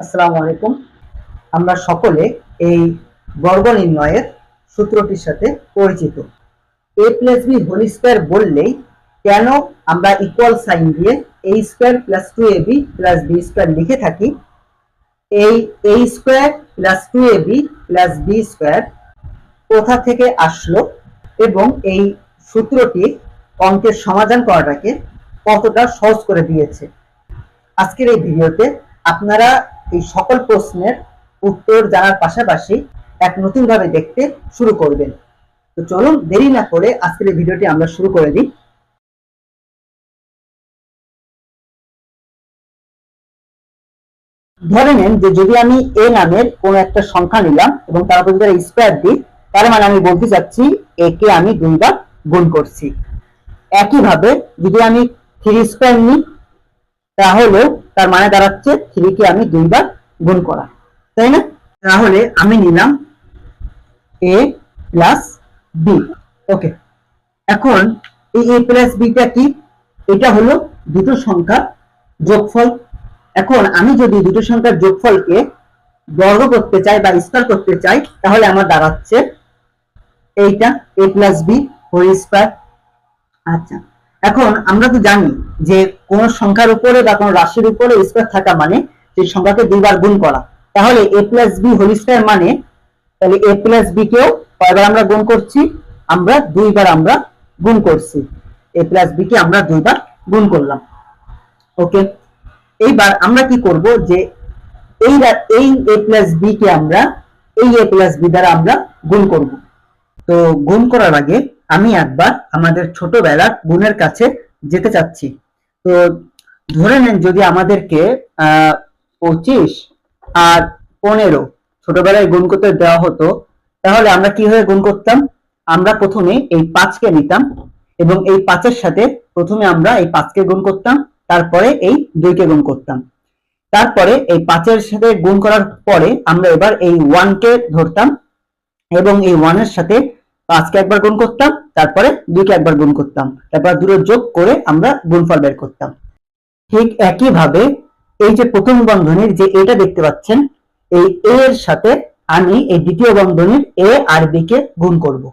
আসসালামু আলাইকুম। আমরা সকলে এই বর্গ নির্ণয়ের সূত্রটির সাথে পরিচিত। a plus B whole square বললেই কেন আমরা ইকুয়াল সাইন দিয়ে a square plus 2ab plus b square লিখে থাকি। এই a square plus 2ab plus b square কোথা থেকে আসলো এবং এই সূত্রটি অঙ্কের সমাধান করাটাকে কতটা সহজ করে দিয়েছে। আজকের এই ভিডিওতে আপনারা এই সকল প্রশ্নের উত্তর জানার পাশাপাশি এক নতুন ভাবে দেখতে শুরু করবেন। তো চলুন দেরি না করে আজকের এই ভিডিওটি আমরা শুরু করে দিই। ধরে নেন যে যদি আমি a নামের কোন একটা সংখ্যা নিলাম এবং তার উপর যদি স্কয়ার দিই, তার মানে আমি বলতে চাচ্ছি a কে আমি দুইবার গুণ করছি। একইভাবে যদি আমি 3 স্কয়ার নিই তাহলে তার মানে দাঁড়াচ্ছে 3 কে আমি দুইবার গুণ করা, তাই না? তাহলে আমি নিলাম a প্লাস b। ওকে, এখন এই a প্লাস bটা কি? এটা হলো দুটো সংখ্যার যোগফল। এখন আমি যদি দুটো সংখ্যার যোগফলকে বর্গ করতে চাই বা স্কয়ার করতে চাই তাহলে আমার দাঁড়াচ্ছে এইটা a plus b whole square. আচ্ছা, এখন আমরা তো জানি যে কোন সংখ্যার উপরে বা কোন রাশির উপরে স্কয়ার থাকা মানে সেই সংখ্যাকে দুইবার গুণ করা। তাহলে a plus b whole square মানে তাহলে a প্লাস b কেও কয়বার আমরা গুণ করছি? আমরা দুইবার আমরা গুণ করছি। a প্লাস b কে আমরা দুইবার গুণ করলাম। ওকে, এইবার আমরা কি করব যে এই a প্লাস b কে আমরা এই a প্লাস b দ্বারা আমরা গুণ করব। তো গুণ করার আগে আমি একবার আমাদের ছোটবেলার গুণের কাছে যেতে চাচ্ছি। তো ধরে নেন যদি আমাদেরকে 25 আর 15 ছোটবেলায় গুণ করতে দেওয়া হতো, তাহলে আমরা কিভাবে গুণ করতাম? আমরা প্রথমে এই 5 কে নিতাম এবং এই 5 এর সাথে প্রথমে আমরা এই 5 কে গুণ করতাম, তারপরে এই 2 কে গুণ করতাম। তারপরে এই 5 এর সাথে গুণ করার পরে আমরা এবার এই 1 কে ধরতাম এবং এই 1 এর সাথে 5 কে একবার গুণ করতাম, তারপরে 2 কে একবার গুণ করতাম, তারপর দুটো যোগ করে আমরা গুণফল বের করতাম। ঠিক একইভাবে এই যে প্রথম বন্ধনীর যে এটা দেখতে পাচ্ছেন, এই a এর সাথে আমি এই দ্বিতীয় বন্ধনীর a আর b কে গুণ করব।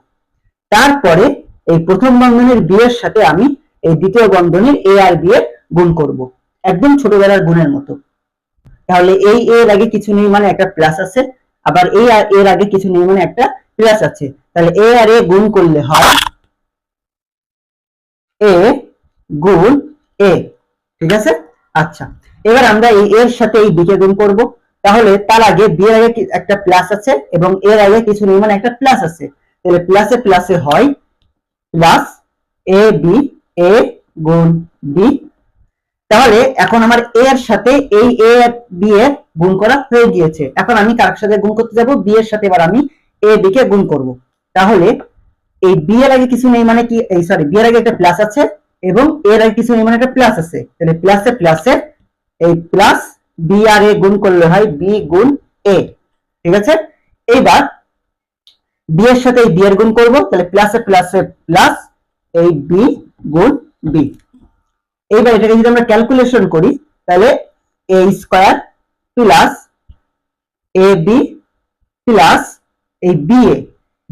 তারপরে এই প্রথম বন্ধনীর b এর সাথে আমি এই দ্বিতীয় বন্ধনীর a আর b এর গুণ করব, একদম ছোটবেলার গুণের মতো। তাহলে এই a এর আগে কিছু নেই মানে একটা প্লাস আছে, আবার এই আর এর আগে কিছু নেই মানে একটা প্লাস আছে। তাহলে a আর a গুণ করলে হয় a গুণ a, ঠিক আছে? আচ্ছা, এবার আমরা এই এর সাথে এই b কে গুণ করব। তাহলে তার আগে b এর আগে একটা প্লাস আছে এবং এর আগে কিছু নেই মানে একটা প্লাস আছে। তাহলে প্লাসে প্লাসে হয় প্লাস a b, a গুণ b। তাহলে এখন আমার a এর সাথে এই a b এর গুণ করা হয়ে গিয়েছে। এখন আমি কার সাথে গুণ করতে যাব? b এর সাথে এবার আমি a b কে গুণ করব। তাহলে এই b এর আগে কিছু নেই মানে কি, এই সরি b এর আগে একটা প্লাস আছে এবং এর আগে কিছু নেই মানে একটা প্লাস আছে। তাহলে প্লাসে প্লাসে এই প্লাস b আর a গুণ করলে হয় b গুণ a, ঠিক আছে? এইবার b এর সাথে এই b এর গুণ করব, তাহলে প্লাসে প্লাসে প্লাস এই b গুণ b। এইবার এটাকে যদি আমরা ক্যালকুলেশন করি তাহলে a square plus ab plus এই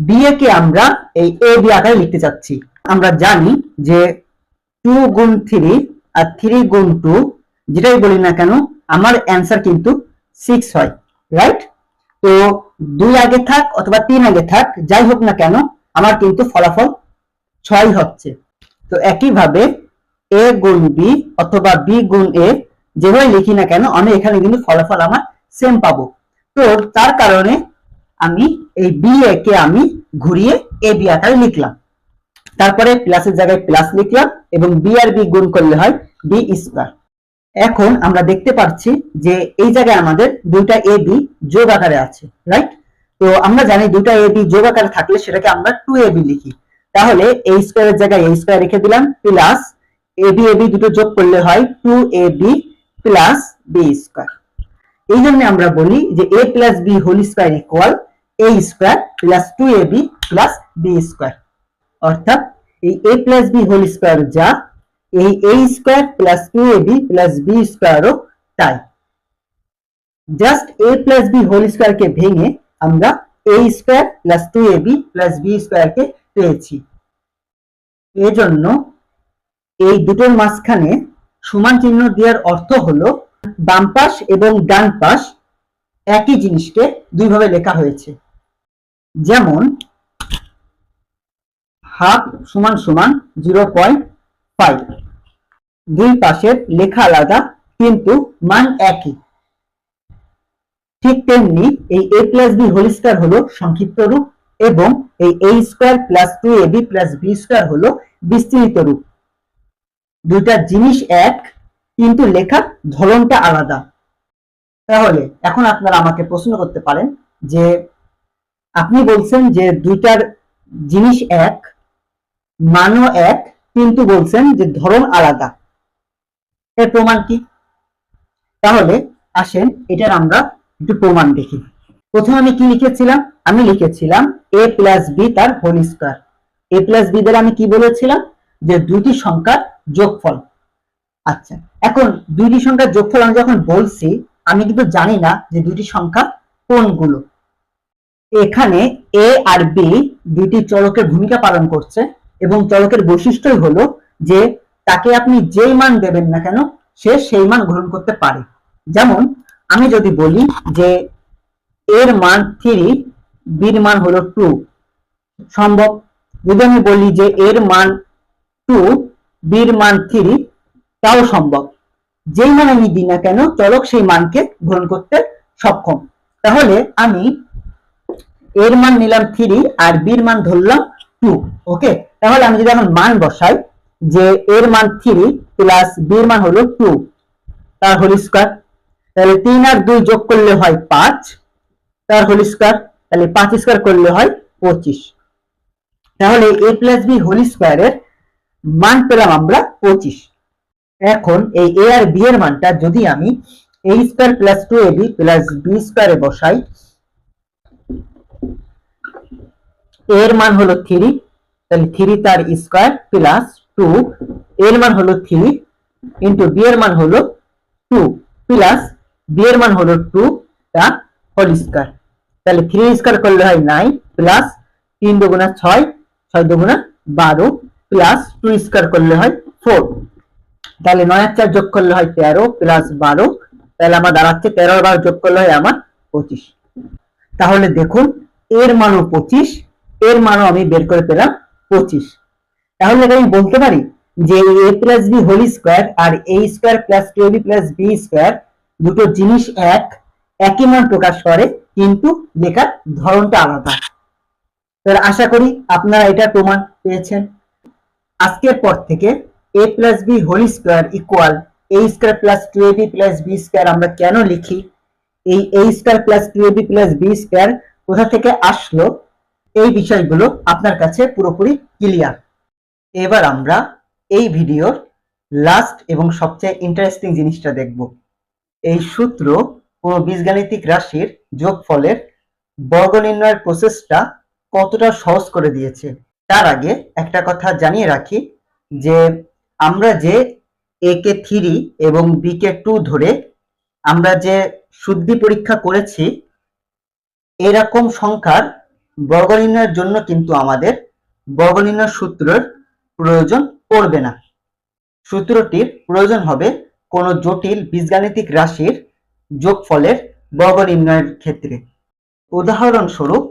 ba কে আমরা এই ab আকারে লিখতে চাচ্ছি। আমরা জানি যে 2 গুণ 3 আর 3 গুণ 2 যেটাই বলি না কেন আমার অ্যান্সার কিন্তু 6 হয়, রাইট? তো 2 আগে থাক অথবা 3 আগে থাক, যাই হোক না কেন আমার কিন্তু ফলাফল 6 হচ্ছে। তো একইভাবে a গুণ b অথবা b গুণ a যেভাবে লিখি না কেন আমি এখানে কিন্তু ফলাফল আমার সেম পাবো। তো তার কারণে আমি এই b a কে আমি ঘুরিয়ে a b আকারে লিখলাম, তারপরে প্লাসের জায়গায় প্লাস লিখলাম এবং b আর b গুণ করলে হয় b স্কয়ার। এখন আমরা দেখতে পাচ্ছি যে এই জায়গায় আমাদের দুইটা a b যোগ আকারে আছে, রাইট? তো আমরা জানি দুইটা a b যোগ আকারে থাকলে সেটাকে আমরা 2ab লিখি। তাহলে a স্কয়ারের জায়গায় a স্কয়ার রেখে দিলাম প্লাস ab ab দুটো যোগ করলে হয় 2ab প্লাস b স্কয়ার। এই জন্য আমরা বলি যে a plus b whole square equal a square plus 2ab plus b square. অর্থাৎ এই a plus b whole square যা, এই a square plus 2ab plus b স্কয়ারও তাই। Just a plus B whole স্কয়ারকে ভেঙে আমরা a square plus 2ab plus b স্কয়ারকে পেয়েছি। এজন্য এই দুটোর মাঝখানে সমান চিহ্ন দেওয়ার অর্থ হলো বাম পাশ এবং ডান পাশ একই জিনিসকে দুইভাবে লেখা হয়েছে। যেমন হাফ সমান সমান 0.5, দুই পাশের লেখা আলাদা কিন্তু মান একই। ঠিক তেমনি এই a plus B whole square হলো সংক্ষিপ্ত রূপ এবং এই a square plus 2ab plus b square হলো বিস্তৃত রূপ। দুইটা জিনিস এক কিন্তু লেখার ধরনটা আলাদা। তাহলে এখন আপনারা আমাকে প্রশ্ন করতে পারেন যে আপনি বলছেন যে দুইটার জিনিস এক, মানও এক, কিন্তু বলছেন যে ধরন আলাদা, এর প্রমাণ কি? তাহলে আসেন এটার আমরা একটু প্রমাণ দেখি। প্রথমে আমি কি লিখেছিলাম? আমি লিখেছিলাম a প্লাস বি তার whole square. a plus B দ্বারা আমি কি বলেছিলাম? যে দুইটি সংখ্যার যোগফল। আচ্ছা, এখন দুইটি সংখ্যার যোগফল আমি যখন বলছি, আমি কিন্তু জানি না যে দুইটি সংখ্যা কোনগুলো। এখানে a আর b দুইটি চলকের ভূমিকা পালন করছে এবং চলকের বৈশিষ্ট্যই হলো যে তাকে আপনি যেই মান দেবেন না কেন সে সেই মান গ্রহণ করতে পারে। যেমন আমি যদি বলি যে এর মান 3, বির মান হলো 2, সম্ভব। যদি আমি বলি যে এর মান 2, বির মান 3, তাও সম্ভব। যেই মান আমি দিই না কেন চলক সেই মানকে গ্রহণ করতে সক্ষম। তাহলে আমি এর মান নিলাম 3 আর বির মান ধরলাম 2। ওকে, তাহলে আমি যদি এখন মান বসাই যে এর মান 3 প্লাস বির মান হলো 2 তার হোল স্কয়ার, তাহলে 3 আর 2 যোগ করলে হয় 5 তার হোল স্কয়ার, তাহলে 5 স্কয়ার করলে হয় 25। তাহলে a প্লাস বি হোল স্কয়ারের মান পেলাম আমরা 25। এখন এই a আর b এর মানটা যদি আমি a square plus 2ab plus b স্কয়ারে বসাই, এর মান হলো 3, তাহলে 3 তার স্কয়ার প্লাস 2, এর মান হলো 3 ইনটু b এর মান হলো 2 প্লাস b এর মান হলো 2 তা হোল স্কয়ার, তাহলে 3 স্কয়ার করলে হয় 9 প্লাস 3 দুগুণা 6, 6 দুগুণা 12 প্লাস 2 স্কয়ার করলে হয় 4, তাহলে 9 আর 4 যোগ করলে হয় 13 প্লাস 12, তাহলে আমার দাঁড়াচ্ছে 13 আর 12 যোগ করলে হয় আমার 25। তাহলে দেখুন এর মানও 25, এর মানও আমি বের করে পেলাম 25। তাহলে আমি বলতে পারি যে a plus B whole square আর a square plus 2ab plus b square দুটো জিনিস এক, একই মান প্রকাশ করে কিন্তু লেখার ধরনটা আলাদা। তাহলে আশা করি আপনারা এটা প্রমাণ পেয়েছেন। আজকের পর থেকে a plus B whole square equal a square plus 2ab plus b square আমরা কেন লিখি, এই a square plus 2ab plus b square কোথা থেকে আসলো, এই বিষয়গুলো আপনার কাছে পুরোপুরি ক্লিয়ার। এবার আমরা এই ভিডিওর লাস্ট এবং সবচেয়ে ইন্টারেস্টিং জিনিসটা দেখব। এই সূত্র কোনো বীজগাণিতিক রাশির যোগফলের বর্গ নির্ণয়ের প্রসেসটা কতটা সহজ করে দিয়েছে। তার আগে একটা কথা জানিয়ে রাখি যে আমরা যে a কে 3 এবং b কে 2 ধরে আমরা যে শুদ্ধি পরীক্ষা করেছি, এরকম সংখ্যার বর্গ নির্ণয়ের জন্য কিন্তু আমাদের বর্গ নির্ণয় সূত্রের প্রয়োজন পড়বে না। সূত্রটির প্রয়োজন হবে কোনো জটিল বীজগাণিতিক রাশির যোগফলের বর্গ নির্ণয়ের ক্ষেত্রে। উদাহরণস্বরূপ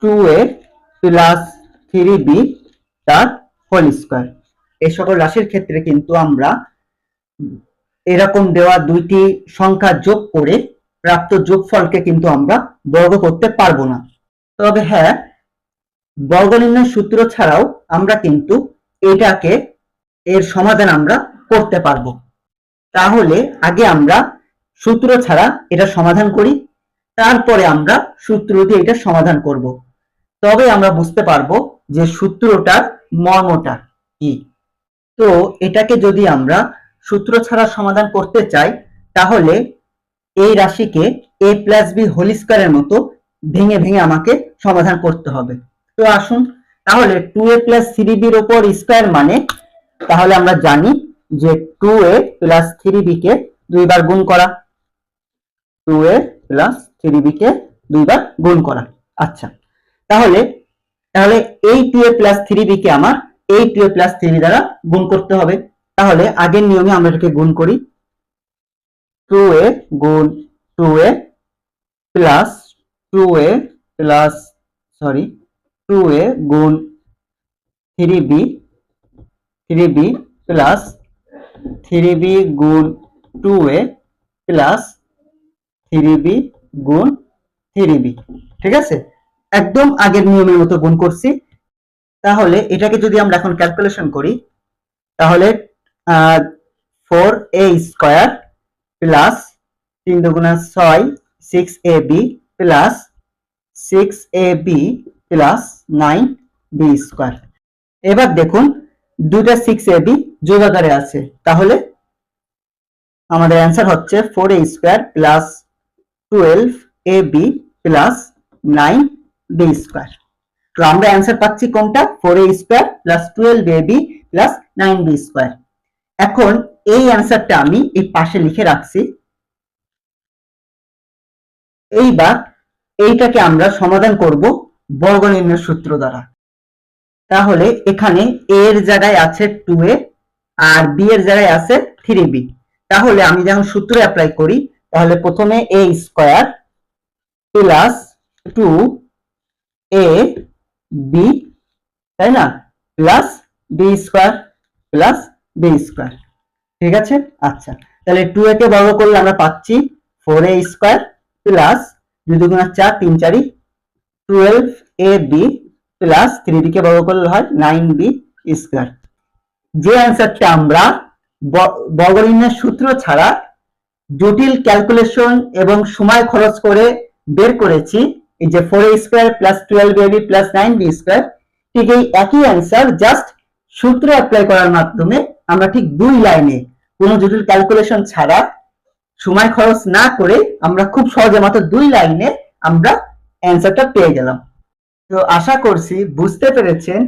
2a প্লাস 3b তার হোল স্কয়ার, এই সকল রাশির ক্ষেত্রে কিন্তু আমরা এরকম দেওয়া দুইটি সংখ্যা যোগ করে প্রাপ্ত যোগফলকে কিন্তু আমরা বর্গ করতে পারবো না। তবে হ্যাঁ, বর্গ নির্ণয় সূত্র ছাড়াও আমরা কিন্তু এটাকে এর সমাধান আমরা করতে পারবো। তাহলে আগে আমরা সূত্র ছাড়া এটা সমাধান করি, তারপরে আমরা সূত্র দিয়ে এটা সমাধান করব। তবে আমরা বুঝতে পারবো যে সূত্রটার মর্মটা কি। তো এটাকে যদি আমরা সূত্র ছাড়া সমাধান করতে চাই, তাহলে এই রাশিকে a প্লাস বি হোল স্কয়ারের মতো ভেঙে ভেঙে আমাকে সমাধান করতে হবে। তো আসুন তাহলে 2a প্লাস 3b এর উপর স্কয়ার মানে, তাহলে আমরা জানি যে 2a প্লাস 3b কে দুইবার গুণ করা, 2a প্লাস 3b কে দুইবার গুণ করা। আচ্ছা, তাহলে তাহলে এই 2a প্লাস 3b কে আমার এই 2a প্লাস 3b দ্বারা গুণ করতে হবে। তাহলে আগের নিয়মে আমরা এটাকে গুণ করি, 2a গুণ 2a plus 2a plus 2a গুণ 3b প্লাস 3b গুণ 2a প্লাস 3b গুণ 3b। ঠিক আছে, একদম আগের নিয়মের মতো গুণ করছি। তাহলে এটাকে যদি আমরা এখন ক্যালকুলেশন করি, তাহলে 4a স্কয়ার প্লাস 3 দুগুণা 6 6ab plus 6ab plus 9b square. এবার দেখুন দুইটা 6ab যোগ আকারে আছে, তাহলে আমাদের অ্যান্সার হচ্ছে 4a square plus 12ab plus 9b square. তো আমরা অ্যান্সার পাচ্ছি কোনটা, 4a square plus 12ab plus 9b square. এখন এই অ্যান্সারটা আমি এই পাশে লিখে রাখছি। এইবার এইটাকে আমরা সমাধান করব বর্গনির্ণয় সূত্র দ্বারা। তাহলে এখানে a এর জায়গায় আছে 2a আর b এর জায়গায় আছে 3b। তাহলে আমি যখন সূত্র অ্যাপ্লাই করি, তাহলে প্রথমে a স্কয়ার প্লাস 2ab, তাই না, plus b square plus b square. ঠিক আছে, আচ্ছা, তাহলে 2a কে বর্গ করলে আমরা পাচ্ছি 4a স্কয়ার প্লাস 2 দুগুণা 4 3 4 12ab প্লাস 3b কে বর্গ করলে হয় 9b স্কয়ার। যে অ্যান্সারটা আমরা বর্গনির্ণয় সূত্র ছাড়া জটিল ক্যালকুলেশন এবং সময় খরচ করে বের করেছি, এই যে 4a square plus 12ab plus 9b square, ঠিক এই একই অ্যান্সার জাস্ট সূত্র অ্যাপ্লাই করার মাধ্যমে আমরা ঠিক 2 লাইনে কোনো জটিল ক্যালকুলেশন ছাড়া সময় খরচ না করে আমরা খুব সহজে মাত্র 2 লাইনে আমরা অ্যান্সারটা পেয়ে গেলাম। তো আশা করছি বুঝতে পেরেছেন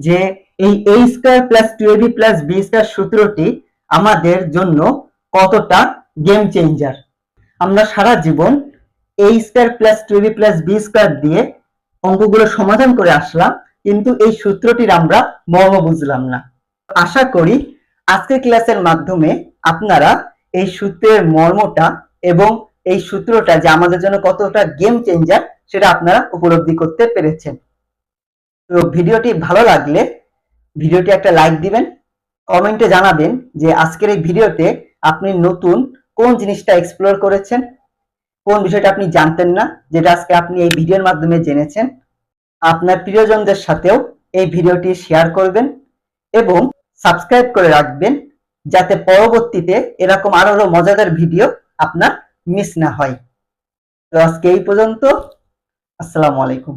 যে এই a square plus 2ab plus b square সূত্রটি আমাদের জন্য কতটা গেম চেঞ্জার। আমরা সারা জীবন a square plus 2ab plus b square দিয়ে অঙ্কগুলো সমাধান করে আসলাম, কিন্তু এই সূত্রটির আমরা মর্ম বুঝলাম না। আশা করি আজকের ক্লাসের মাধ্যমে আপনারা এই সূত্রের মর্মটা এবং এই সূত্রটা যে আমাদের জন্য কতটা গেম চেঞ্জার সেটা আপনারা উপলব্ধি করতে পেরেছেন। তো ভিডিওটি ভালো লাগলে ভিডিওটি একটা লাইক দিবেন, কমেন্টে জানাবেন যে আজকের এই ভিডিওতে আপনি নতুন কোন জিনিসটা এক্সপ্লোর করেছেন, কোন বিষয়টা আপনি জানতেন না যেটা আজকে আপনি এই ভিডিওর মাধ্যমে জেনেছেন। আপনার প্রিয়জনদের সাথেও এই ভিডিওটি শেয়ার করবেন এবং সাবস্ক্রাইব করে রাখবেন, যাতে পরবর্তীতে এরকম আরো মজাদার ভিডিও আপনার মিস না হয়। তো আজকে এই পর্যন্ত, আসসালামু আলাইকুম।